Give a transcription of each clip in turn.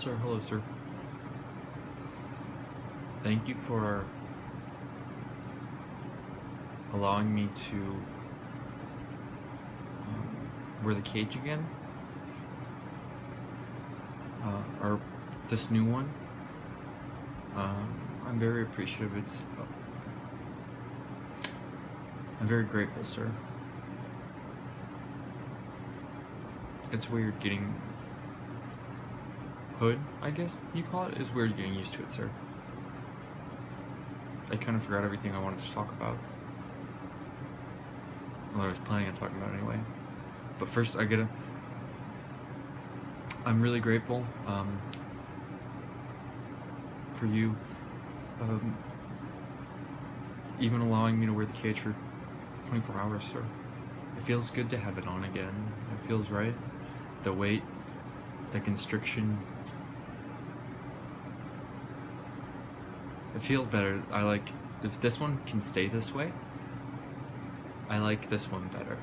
Sir, hello, sir. Thank you for allowing me to wear the cage again. Or this new one. I'm very appreciative. I'm very grateful, sir. It's weird getting hood, I guess you call it. It's weird getting used to it, sir. I kind of forgot everything I wanted to talk about. Well, I was planning on talking about it anyway. But first, I'm really grateful for you even allowing me to wear the cage for 24 hours, sir. It feels good to have it on again. It feels right. The weight, the constriction. It feels better. If this one can stay this way, I like this one better.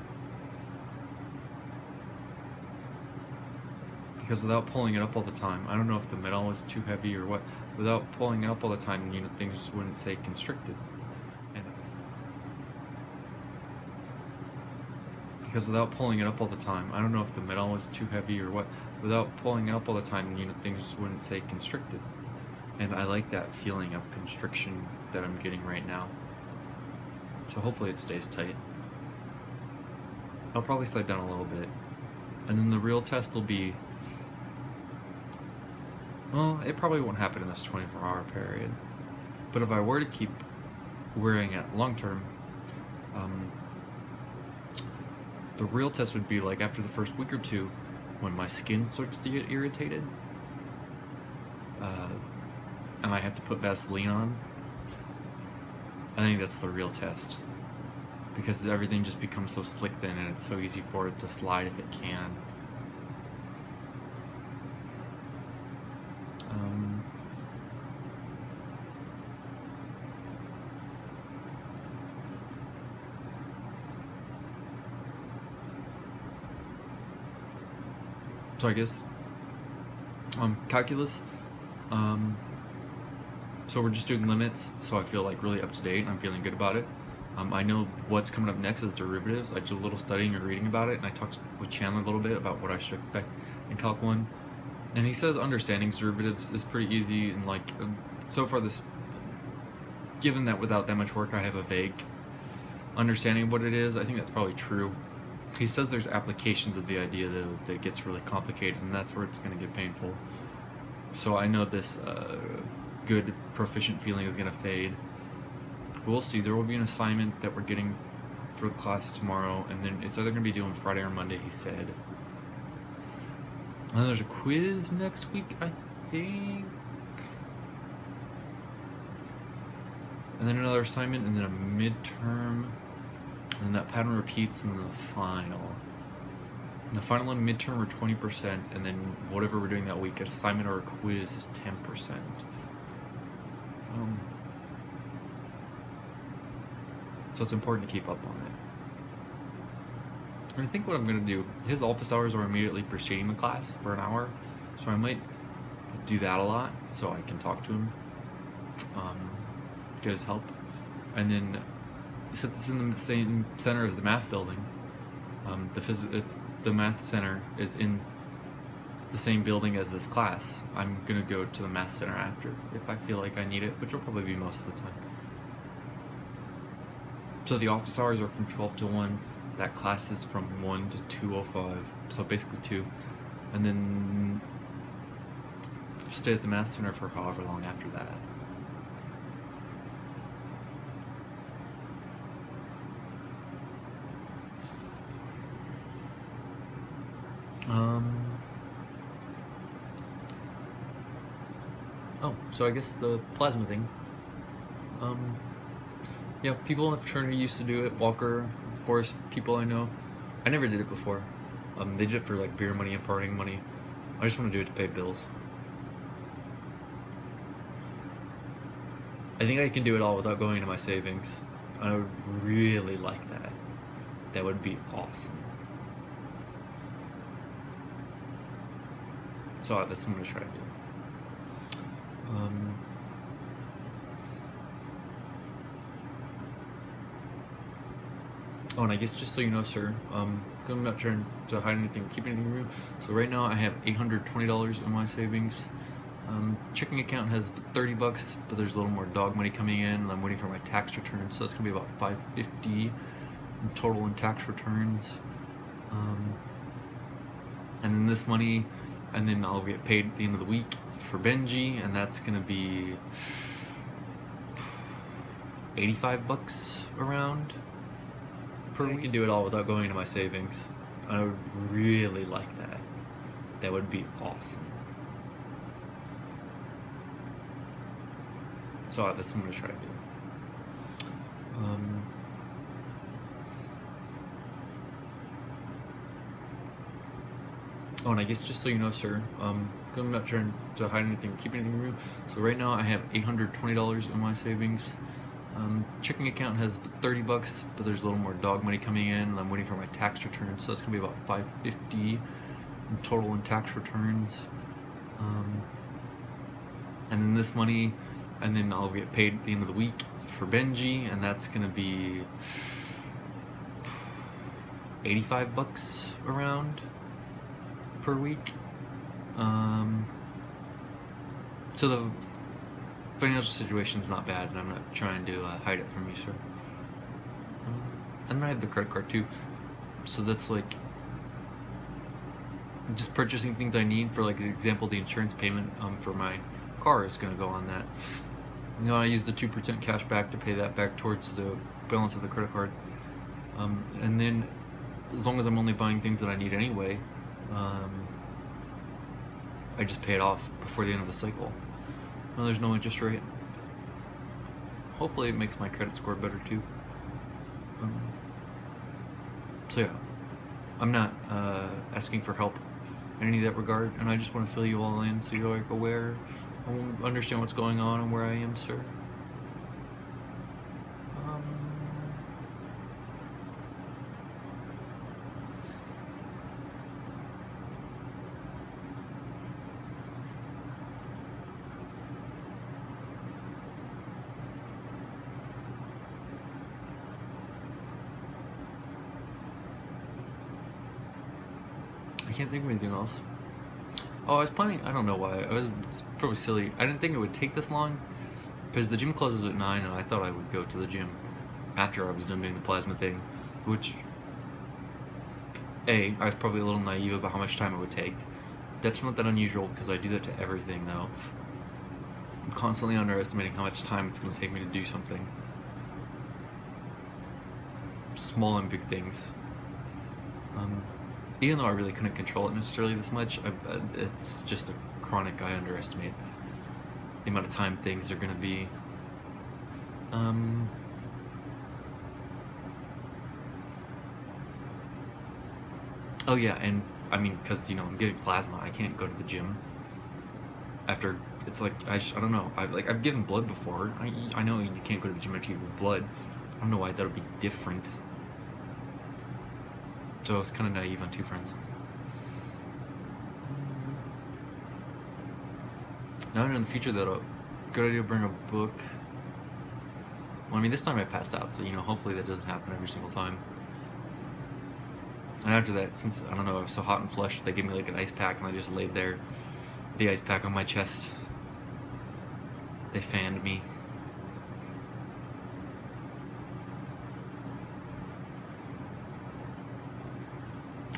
Because without pulling it up all the time, I don't know if the metal was too heavy or what, without pulling it up all the time, things wouldn't say constricted. Because without pulling it up all the time, I don't know if the metal was too heavy or what, without pulling it up all the time, things wouldn't say constricted. And I like that feeling of constriction that I'm getting right now. So hopefully it stays tight. I'll probably slide down a little bit. And then the real test will be, well, it probably won't happen in this 24-hour period. But if I were to keep wearing it long term, the real test would be like after the first week or two, when my skin starts to get irritated, and I have to put Vaseline on. I think that's the real test, because everything just becomes so slick then, and it's so easy for it to slide if it can. So I guess calculus. So we're just doing limits, so I feel like really up to date and I'm feeling good about it. I know what's coming up next is derivatives. I did a little studying and reading about it, and I talked with Chandler a little bit about what I should expect in Calc 1. And he says understanding derivatives is pretty easy, and so far given that without that much work I have a vague understanding of what it is, I think that's probably true. He says there's applications of the idea that gets really complicated, and that's where it's going to get painful. So I know this good proficient feeling is going to fade. We'll see. There will be an assignment that we're getting for the class tomorrow, and then it's either going to be due on Friday or Monday, he said. And then there's a quiz next week, I think. And then another assignment, and then a midterm. And then that pattern repeats in the final. And the final and midterm are 20%, and then whatever we're doing that week, an assignment or a quiz is 10%. So it's important to keep up on it. And I think what I'm going to do, his office hours are immediately preceding the class for an hour, so I might do that a lot so I can talk to him, get his help. And then, since it's in the same center as the math building, the math center is in the same building as this class. I'm gonna go to the math center after if I feel like I need it, which will probably be most of the time. So the office hours are from 12 to 1. That class is from 1 to 2:05, so basically 2. And then stay at the math center for however long after that. Oh, so I guess the plasma thing. Yeah, people in the fraternity used to do it. Walker, Forest, people I know. I never did it before. They did it for like beer money and partying money. I just want to do it to pay bills. I think I can do it all without going into my savings. I would really like that. That would be awesome. So that's what I'm going to try to do. Oh, and I guess just so you know, sir, I'm not trying to hide anything, keep anything from you. So right now I have $820 in my savings. Checking account has $30, but there's a little more dog money coming in, and I'm waiting for my tax return, so it's gonna be about $550 in total in tax returns. And then this money, and then I'll get paid at the end of the week for Benji, and that's gonna be $85 around per week. I can do it all without going into my savings. I would really like that. That would be awesome. So that's what I'm gonna try to do. Oh, and I guess just so you know, sir, I'm not trying to hide anything, keep anything from you. So right now I have $820 in my savings. Checking account has $30, but there's a little more dog money coming in, and I'm waiting for my tax return, so it's gonna be about $550 in total in tax returns. And then this money, and then I'll get paid at the end of the week for Benji, and that's gonna be $85 around per week. So the financial situation's not bad, and I'm not trying to hide it from you, sir. And then I have the credit card too, so that's like just purchasing things I need. For like example, the insurance payment for my car is gonna go on that. You know, I use the 2% cash back to pay that back towards the balance of the credit card. And then as long as I'm only buying things that I need anyway, I just pay it off before the end of the cycle. No, there's no interest rate. Hopefully it makes my credit score better too. So yeah, I'm not asking for help in any of that regard, and I just want to fill you all in so you're like aware and understand what's going on and where I am, sir. I can't think of anything else. Oh, I was planning, I don't know why, it's probably silly. I didn't think it would take this long, because the gym closes at 9, and I thought I would go to the gym after I was done doing the plasma thing, which, I was probably a little naive about how much time it would take. That's not that unusual, because I do that to everything, though. I'm constantly underestimating how much time it's going to take me to do something. Small and big things. Even though I really couldn't control it necessarily this much, it's just a chronic, I underestimate the amount of time things are going to be. Oh yeah, and I mean, because, you know, I'm giving plasma, I can't go to the gym after, it's like, I don't know, I've given blood before. I know you can't go to the gym after you give blood. I don't know why that would be different. So I was kind of naive on two fronts. Now I know in the future that a good idea to bring a book. Well, I mean, this time I passed out, so, you know, hopefully that doesn't happen every single time. And after that, since, I don't know, I was so hot and flushed, they gave me like an ice pack, and I just laid there, the ice pack on my chest. They fanned me.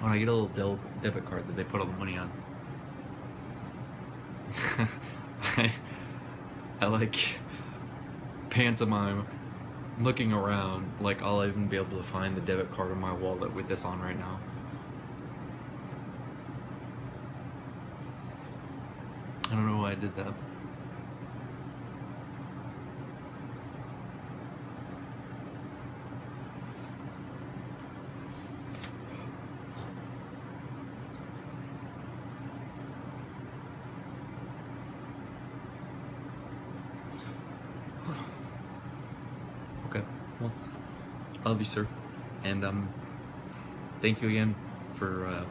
Oh, I get a little debit card that they put all the money on. I like pantomime looking around like I'll even be able to find the debit card in my wallet with this on right now. I don't know why I did that. Okay, well, I love you, sir, and thank you again for